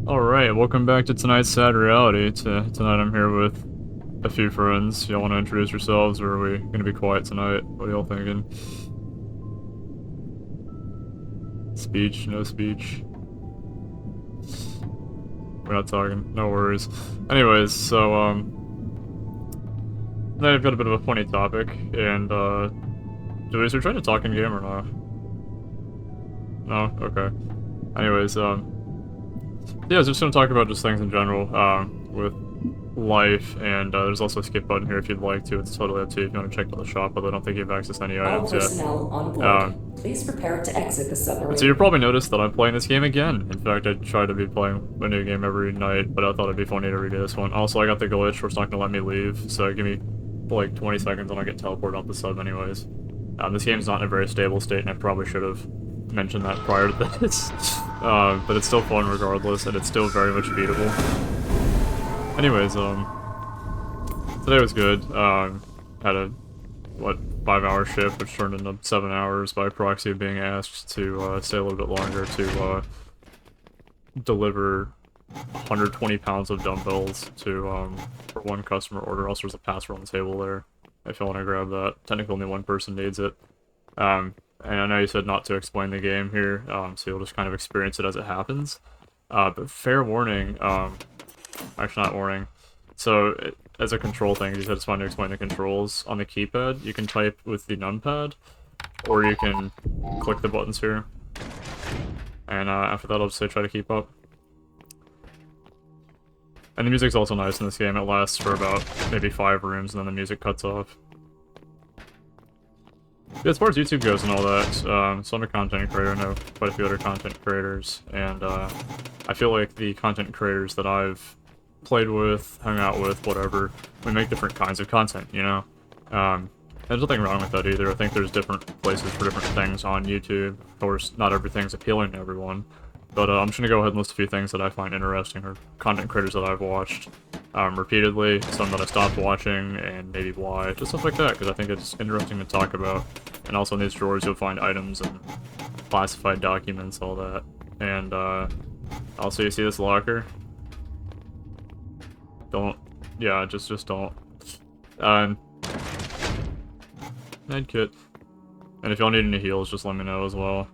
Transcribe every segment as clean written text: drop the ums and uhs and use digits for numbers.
Alright, welcome back to tonight's Sad Reality. Tonight I'm here with a few friends. Y'all want to introduce yourselves, or are we gonna be quiet tonight? What are y'all thinking? Speech? No speech? We're not talking. No worries. Anyways, so, tonight I've got a bit of a funny topic, and, do we try to talk in game or not? No? Okay. Anyways, yeah, I was just gonna talk about just things in general, with life, and there's also a skip button here if you'd like to. It's totally up to you if you want to check out the shop, although I don't think you have access to any All items yet. personnel on board. Um, Please prepare to exit the and so you submarine. probably noticed that I'm playing this game again. In fact, I try to be playing a new game every night, but I thought it'd be funny to redo this one. Also, I got the glitch where it's not gonna let me leave, so give me like 20 seconds and I'll get teleported off the sub anyways. This game's not in a very stable state, and I probably should have mentioned that prior to this. But it's still fun regardless, and it's still very much beatable. Anyways, today was good. Had a, what, 5-hour shift, which turned into 7 hours by proxy of being asked to stay a little bit longer to deliver 120 pounds of dumbbells to for one customer order. Also, there's a password on the table there if you want to grab that. Technically, only one person needs it. And I know you said not to explain the game here, so you'll just kind of experience it as it happens. But fair warning, actually not warning. So, as a control thing, you said it's fine to explain the controls. On the keypad, you can type with the numpad, or you can click the buttons here. And after that, I'll just say try to keep up. And the music's also nice in this game. It lasts for about maybe 5 rooms, and then the music cuts off. Yeah, as far as YouTube goes and all that, so I'm a content creator. I know quite a few other content creators, and I feel like the content creators that I've played with, hung out with, whatever, we make different kinds of content, you know? There's nothing wrong with that either. I think there's different places for different things on YouTube. Of course, not everything's appealing to everyone. But I'm just gonna go ahead and list a few things that I find interesting, or content creators that I've watched repeatedly, some that I stopped watching, and maybe why. Just stuff like that, because I think it's interesting to talk about. And also in these drawers you'll find items and classified documents, all that. And also you see this locker? Don't, yeah, just don't. Medkit. And if y'all need any heals, just let me know as well.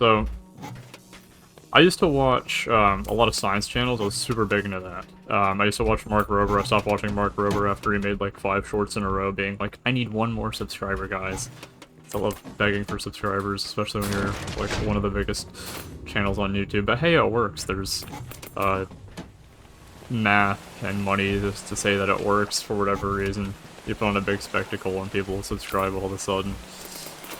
So, I used to watch a lot of science channels. I was super big into that. I used to watch Mark Rober. I stopped watching Mark Rober after he made like 5 shorts in a row being like, I need one more subscriber, guys. So I love begging for subscribers, especially when you're like one of the biggest channels on YouTube. But hey, it works. There's math and money just to say that it works for whatever reason. You put on a big spectacle and people subscribe all of a sudden.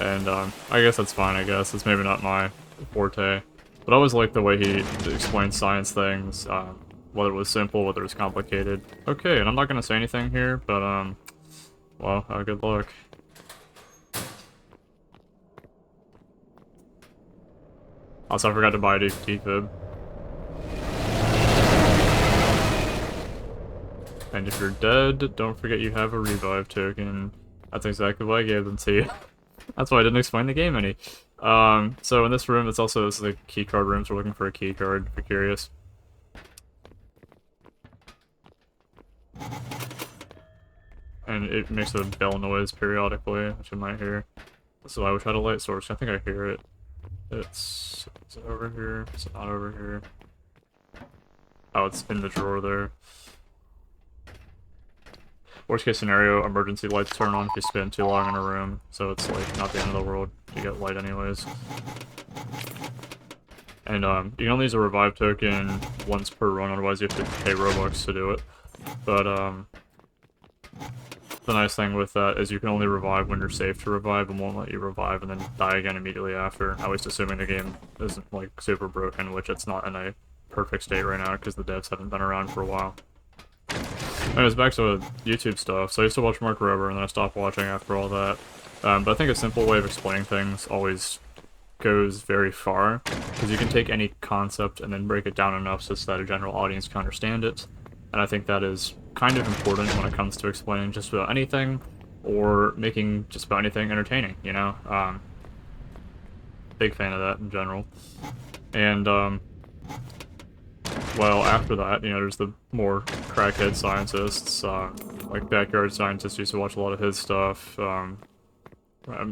And I guess that's fine, I guess. It's maybe not my forte. But I always liked the way he explained science things, whether it was simple, whether it was complicated. Okay, and I'm not gonna say anything here, but well, good luck. Also, I forgot to buy a defib. And if you're dead, don't forget you have a revive token. That's exactly why I gave them to you. That's why I didn't explain the game any. So in this room, this is the keycard room, so we're looking for a keycard, if you're curious. And it makes a bell noise periodically, which you might hear. So I wish I had a light source. I think I hear it. Is it over here? Is it not over here? Oh, it's in the drawer there. Worst case scenario, emergency lights turn on if you spend too long in a room, so it's like not the end of the world. You get light anyways. And you can only use a revive token once per run, otherwise you have to pay Robux to do it. But the nice thing with that is you can only revive when you're safe to revive, and won't let you revive and then die again immediately after. At least assuming the game isn't like super broken, which it's not in a perfect state right now because the devs haven't been around for a while. Anyways, back to YouTube stuff. So I used to watch Mark Rober, and then I stopped watching after all that. But I think a simple way of explaining things always goes very far, because you can take any concept and then break it down enough so that a general audience can understand it. And I think that is kind of important when it comes to explaining just about anything, or making just about anything entertaining, you know? Big fan of that in general. And well, after that, you know, there's the more crackhead scientists, like Backyard Scientist used to watch a lot of his stuff.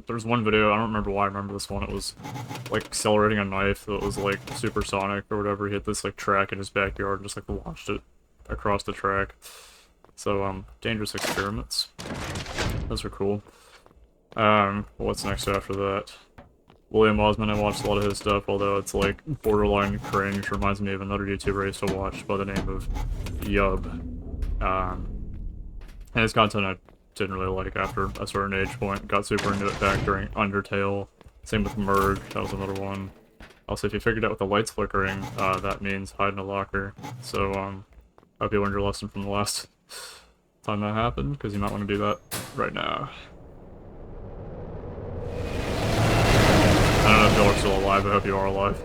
There's one video, I don't remember why I remember this one, it was like accelerating a knife that was like supersonic or whatever. He had this like track in his backyard and just like launched it across the track. So, dangerous experiments. Those are cool. What's next after that? William Osmond, I watched a lot of his stuff, although it's like borderline cringe. Reminds me of another YouTuber I used to watch by the name of Yub. And his content I didn't really like after a certain age point. Got super into it back during Undertale. Same with Merg, that was another one. Also, if you figured out what the light's flickering, that means hide in a locker. So, hope you learned your lesson from the last time that happened, because you might want to do that right now. I don't know if y'all are still alive, I hope you are alive.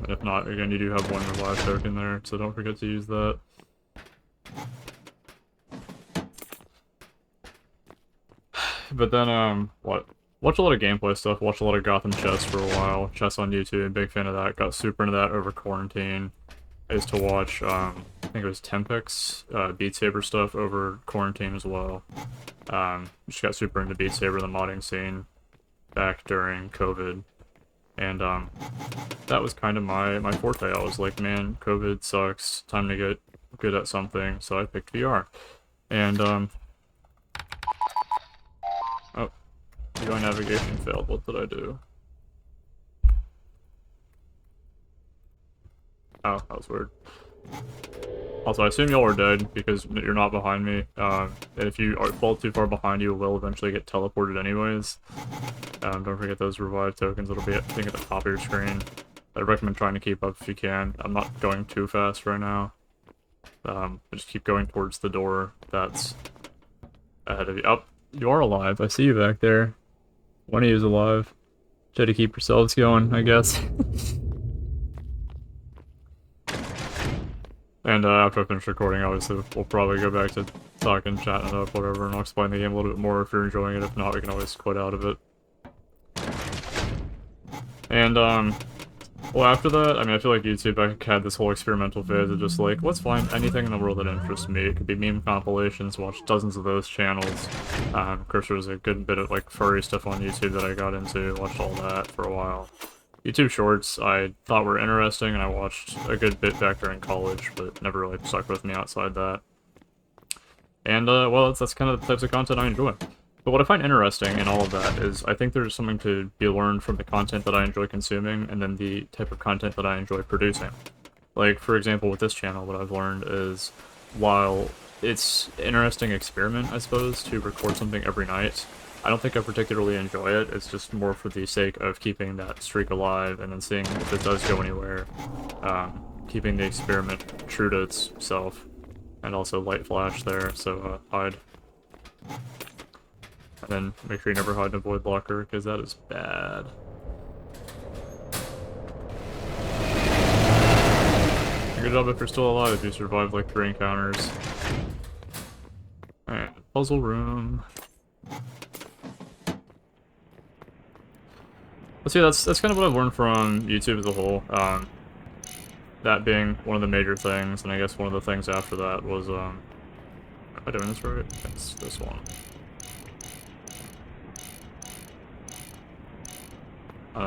If not, again, you do have one revive token there, so don't forget to use that. But then, what? Watch a lot of gameplay stuff, watch a lot of Gotham Chess for a while. Chess on YouTube, big fan of that. Got super into that over quarantine. I used to watch, I think it was Tempix, Beat Saber stuff over quarantine as well. Just got super into Beat Saber, the modding scene, back during COVID. And, that was kind of my forte. I was like, man, COVID sucks, time to get good at something, so I picked VR. And, oh, UI navigation failed, what did I do? Oh, that was weird. Also, I assume y'all are dead, because you're not behind me. And if you fall too far behind, you will eventually get teleported anyways. Don't forget those revive tokens, that'll be, I think, at the top of your screen. I recommend trying to keep up if you can. I'm not going too fast right now. Just keep going towards the door that's ahead of you. Oh, you are alive. I see you back there. One of you is alive. Try to keep yourselves going, I guess. And after I finish recording, obviously, we'll probably go back to talking, chatting it up, whatever, and I'll explain the game a little bit more if you're enjoying it. If not, we can always quit out of it. And, well, after that, I mean, I feel like YouTube, I had this whole experimental phase of just like, let's find anything in the world that interests me. It could be meme compilations, watch dozens of those channels. Of course, there was a good bit of, like, furry stuff on YouTube that I got into, watched all that for a while. YouTube Shorts I thought were interesting, and I watched a good bit back during college, but never really stuck with me outside that. And, well, that's kind of the types of content I enjoy. But what I find interesting in all of that is I think there's something to be learned from the content that I enjoy consuming, and then the type of content that I enjoy producing. Like, for example, with this channel, what I've learned is, while it's an interesting experiment, I suppose, to record something every night, I don't think I particularly enjoy it. It's just more for the sake of keeping that streak alive and then seeing if it does go anywhere. Keeping the experiment true to itself. And also light flash there, so hide. And then make sure you never hide in a void blocker, because that is bad. Good job if you're still alive, you survived like 3 encounters. Alright, puzzle room. Let's see, that's kind of what I've learned from YouTube as a whole. That being one of the major things, and I guess one of the things after that was, am I doing this right? It's this one.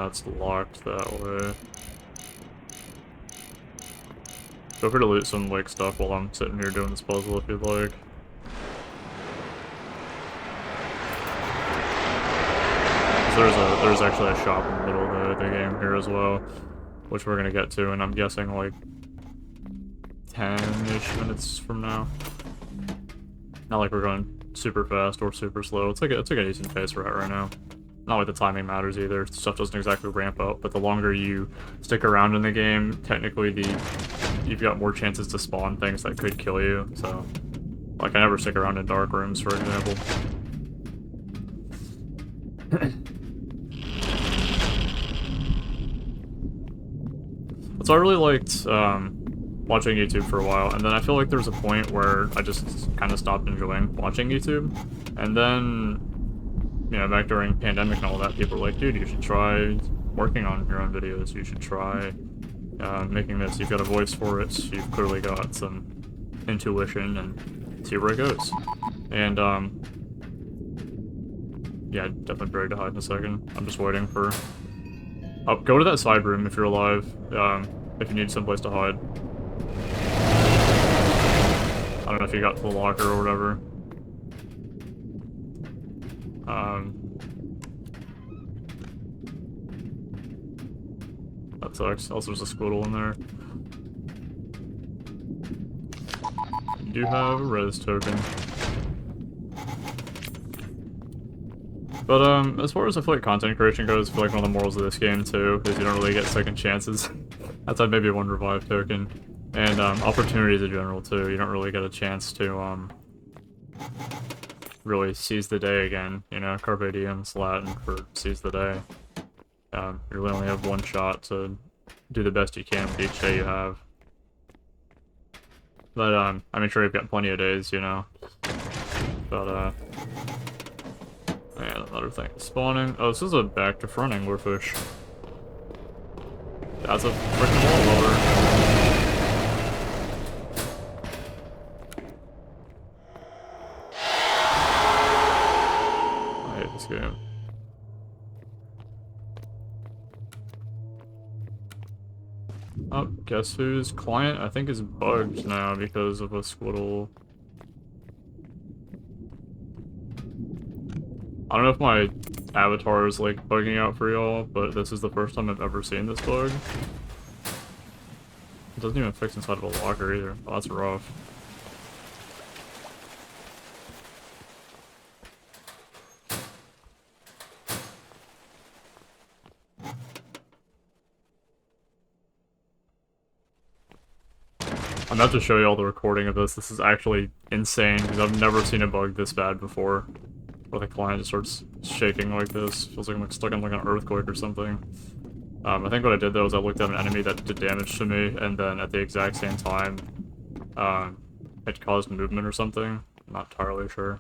It's locked that way. Feel free to loot some, like, stuff while I'm sitting here doing this puzzle if you'd like. There's actually a shop in the middle of the game here as well, which we're gonna get to, and I'm guessing like 10-ish minutes from now. Not like we're going super fast or super slow. It's like a decent pace we're at right now. Not like the timing matters either. Stuff doesn't exactly ramp up, but the longer you stick around in the game, technically you've got more chances to spawn things that could kill you. So, like, I never stick around in dark rooms, for example. So I really liked watching YouTube for a while, and then I feel like there was a point where I just kind of stopped enjoying watching YouTube. And then, you know, back during pandemic and all that, people were like, dude, you should try working on your own videos, you should try making this. You've got a voice for it, you've clearly got some intuition, and see where it goes. And, yeah, definitely buried to hide in a second. I'm just waiting for... Oh, go to that side room if you're alive, if you need someplace to hide. I don't know if you got to the locker or whatever. That sucks. Also, there's a squirrel in there. You do have a res token. But, as far as I feel like content creation goes, I feel like one of the morals of this game, too, is you don't really get second chances. Outside maybe one revive token. And, opportunities in general, too. You don't really get a chance to, really seize the day again. You know, Carpe Diem's Latin for seize the day. You really only have one shot to do the best you can with each day you have. But, I mean, sure, you've got plenty of days, you know. But, yeah, another thing. Spawning. Oh, this is a back to front anglerfish. That's a freaking wall loader. I hate this game. Oh, guess whose client I think is bugged now because of a squiddle. I don't know if my avatar is like bugging out for y'all, but this is the first time I've ever seen this bug. It doesn't even fix inside of a locker either. Oh, that's rough. I'm about to show you all the recording of this. This is actually insane because I've never seen a bug this bad before. Where the client just starts shaking like this. Feels like I'm stuck in like an earthquake or something. I think what I did though is I looked at an enemy that did damage to me, and then at the exact same time, it caused movement or something. I'm not entirely sure.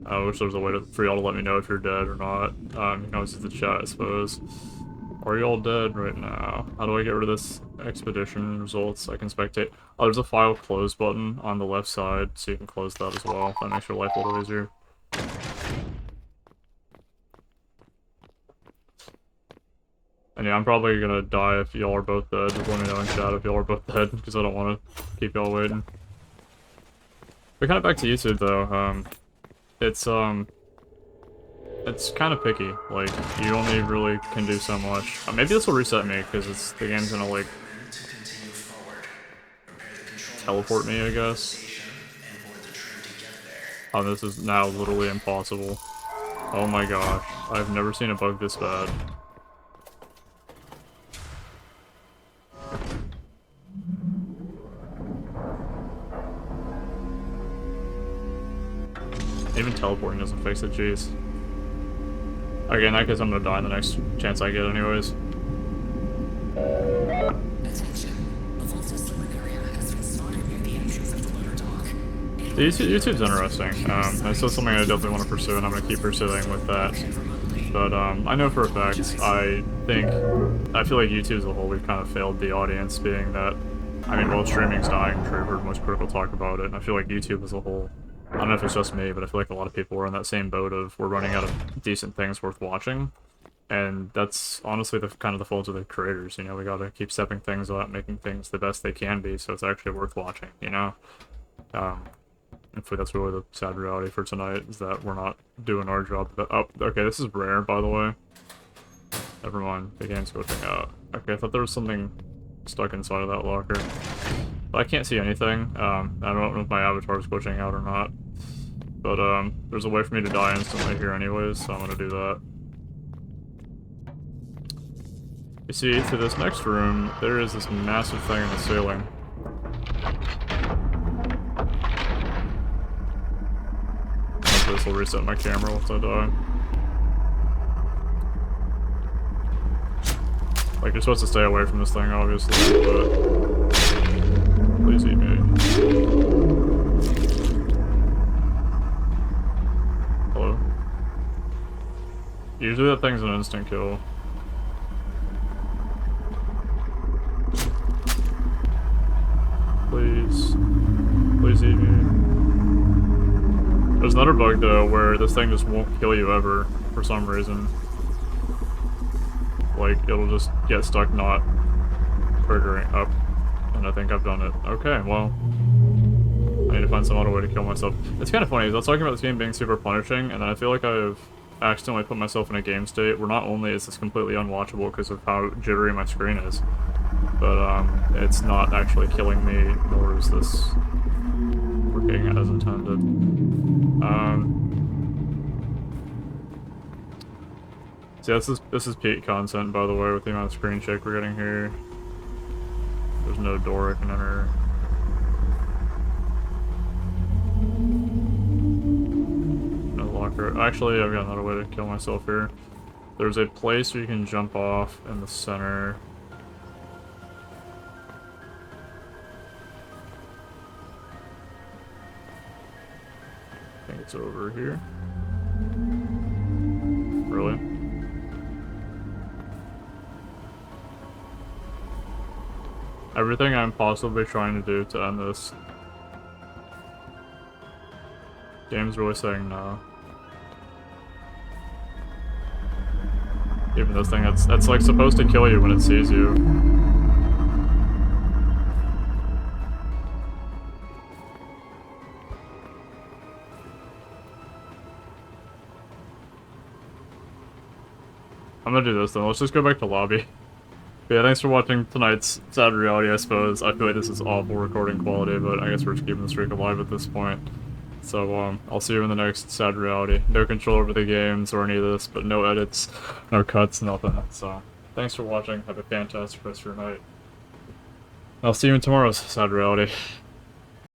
I wish there was a way for y'all to let me know if you're dead or not. You can always use the chat, I suppose. Are you all dead right now? How do I get rid of this expedition results? I can spectate. Oh, there's a file close button on the left side, so you can close that as well. That makes your life a little easier. And yeah, I'm probably gonna die if y'all are both dead. Just let me know in chat if y'all are both dead, because I don't want to keep y'all waiting. But kind of back to YouTube though. It's kind of picky. Like, you only really can do so much. Maybe this will reset me, because the game's gonna, like, teleport me, I guess. Oh, this is now literally impossible. Oh my gosh. I've never seen a bug this bad. Even teleporting doesn't fix it, jeez. Okay, in that case, I'm gonna die in the next chance I get, anyways. YouTube's interesting. It's still something I definitely want to pursue, and I'm gonna keep pursuing with that. But I know for a fact, I feel like YouTube as a whole, we've kind of failed the audience, being that, I mean, while streaming's dying, I'm sure you've heard most critical talk about it, and I feel like YouTube as a whole, I don't know if it's just me, but I feel like a lot of people are in that same boat of we're running out of decent things worth watching. And that's honestly kind of the fault of the creators, you know, we gotta keep stepping things up, making things the best they can be, so it's actually worth watching, you know? Hopefully that's really the sad reality for tonight, is that we're not doing our job. Oh, okay, this is rare, by the way. Never mind, the game's glitching out. Okay, I thought there was something stuck inside of that locker. But I can't see anything. I don't know if my avatar is glitching out or not. But, there's a way for me to die instantly here anyways, so I'm gonna do that. You see, to this next room, there is this massive thing in the ceiling. Hopefully this will reset my camera once I die. Like, you're supposed to stay away from this thing, obviously, but... Please eat me. Hello? Usually that thing's an instant kill. Please. Please eat me. There's another bug though where this thing just won't kill you ever for some reason. Like, it'll just get stuck not triggering up. And I think I've done it. Okay, well. I need to find some other way to kill myself. It's kind of funny, because I was talking about this game being super punishing, and then I feel like I've accidentally put myself in a game state where not only is this completely unwatchable because of how jittery my screen is, but it's not actually killing me, nor is this working as intended. So yeah, this is peak content, by the way, with the amount of screen shake we're getting here. There's no door I can enter. No locker. Actually, I've got another way to kill myself here. There's a place where you can jump off in the center. I think it's over here. Really? Everything I'm possibly trying to do to end this. Game's really saying no. Even this thing that's like supposed to kill you when it sees you. I'm gonna do this then. Let's just go back to lobby. But yeah, thanks for watching tonight's Sad Reality, I suppose. I feel like this is awful recording quality, but I guess we're just keeping the streak alive at this point. So, I'll see you in the next Sad Reality. No control over the games or any of this, but no edits, no cuts, nothing. So, thanks for watching. Have a fantastic rest of your night. I'll see you in tomorrow's Sad Reality.